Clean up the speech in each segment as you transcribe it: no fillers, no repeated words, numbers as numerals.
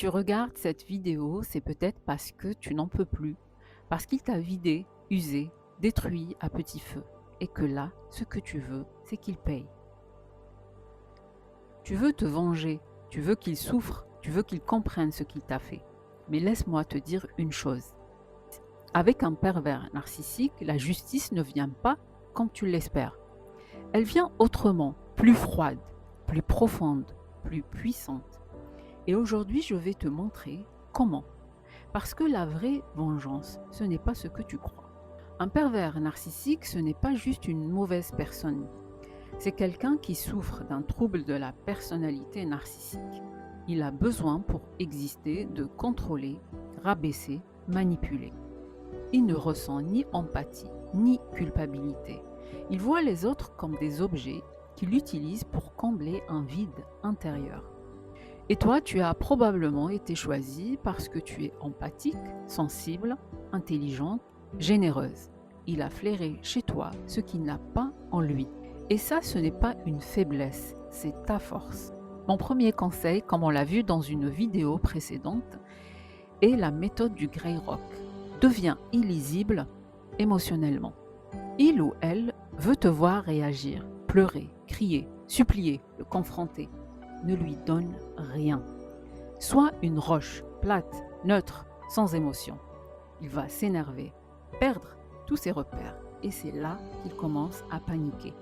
tu regardes cette vidéo, c'est peut-être parce que tu n'en peux plus, parce qu'il t'a vidé, usé, détruit à petit feu, et que là, ce que tu veux, c'est qu'il paye. Tu veux te venger, tu veux qu'il souffre, tu veux qu'il comprenne ce qu'il t'a fait. Mais laisse-moi te dire une chose. Avec un pervers narcissique, la justice ne vient pas comme tu l'espères. Elle vient autrement, plus froide, plus profonde, plus puissante. Et aujourd'hui, je vais te montrer comment. Parce que la vraie vengeance, ce n'est pas ce que tu crois. Un pervers narcissique, ce n'est pas juste une mauvaise personne. C'est quelqu'un qui souffre d'un trouble de la personnalité narcissique. Il a besoin pour exister de contrôler, rabaisser, manipuler. Il ne ressent ni empathie, ni culpabilité. Il voit les autres comme des objets qu'il utilise pour combler un vide intérieur. Et toi, tu as probablement été choisie parce que tu es empathique, sensible, intelligente, généreuse. Il a flairé chez toi ce qu'il n'a pas en lui. Et ça, ce n'est pas une faiblesse, c'est ta force. Mon premier conseil, comme on l'a vu dans une vidéo précédente, est la méthode du Grey Rock. Deviens illisible émotionnellement. Il ou elle veut te voir réagir, pleurer, crier, supplier, le confronter. Ne lui donne rien. Sois une roche, plate, neutre, sans émotion. Il va s'énerver, perdre tous ses repères, et c'est là qu'il commence à paniquer.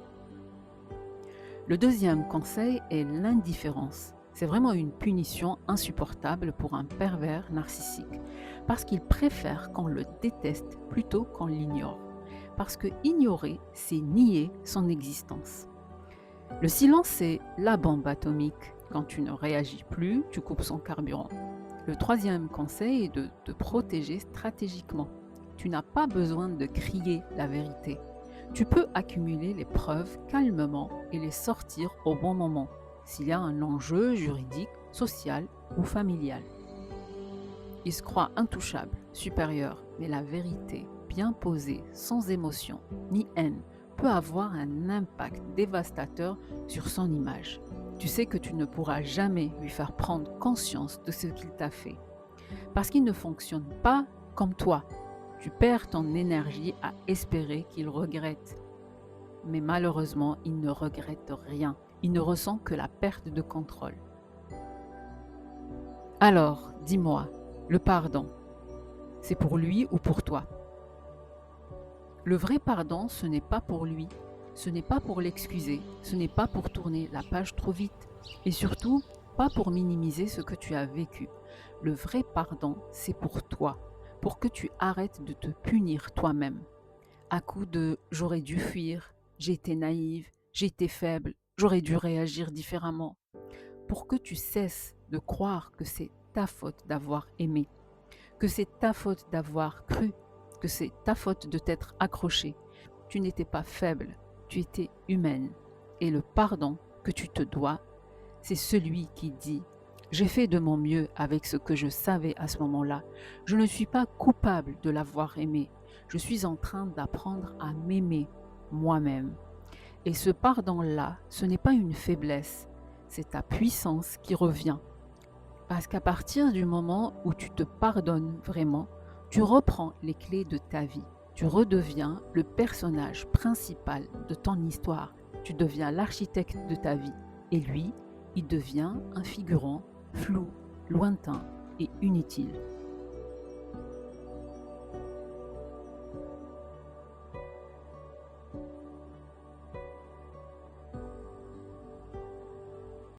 Le deuxième conseil est l'indifférence. C'est vraiment une punition insupportable pour un pervers narcissique, parce qu'il préfère qu'on le déteste plutôt qu'on l'ignore. Parce que ignorer, c'est nier son existence. Le silence, c'est la bombe atomique. Quand tu ne réagis plus, tu coupes son carburant. Le troisième conseil est de te protéger stratégiquement. Tu n'as pas besoin de crier la vérité. Tu peux accumuler les preuves calmement et les sortir au bon moment, s'il y a un enjeu juridique, social ou familial. Il se croit intouchable, supérieur, mais la vérité, bien posée, sans émotion ni haine, peut avoir un impact dévastateur sur son image. Tu sais que tu ne pourras jamais lui faire prendre conscience de ce qu'il t'a fait, parce qu'il ne fonctionne pas comme toi. Tu perds ton énergie à espérer qu'il regrette. Mais malheureusement, il ne regrette rien. Il ne ressent que la perte de contrôle. Alors, dis-moi, le pardon, c'est pour lui ou pour toi? Le vrai pardon, ce n'est pas pour lui, ce n'est pas pour l'excuser, ce n'est pas pour tourner la page trop vite et surtout pas pour minimiser ce que tu as vécu. Le vrai pardon, c'est pour toi, pour que tu arrêtes de te punir toi-même. À coup de j'aurais dû fuir, j'ai été naïve, j'ai été faible, j'aurais dû réagir différemment. Pour que tu cesses de croire que c'est ta faute d'avoir aimé, que c'est ta faute d'avoir cru, que c'est ta faute de t'être accroché. Tu n'étais pas faible, tu étais humaine. Et le pardon que tu te dois, c'est celui qui dit « J'ai fait de mon mieux avec ce que je savais à ce moment-là. Je ne suis pas coupable de l'avoir aimé. Je suis en train d'apprendre à m'aimer moi-même. » Et ce pardon-là, ce n'est pas une faiblesse, c'est ta puissance qui revient. Parce qu'à partir du moment où tu te pardonnes vraiment, tu reprends les clés de ta vie. Tu redeviens le personnage principal de ton histoire. Tu deviens l'architecte de ta vie. Et lui, il devient un figurant flou, lointain et inutile.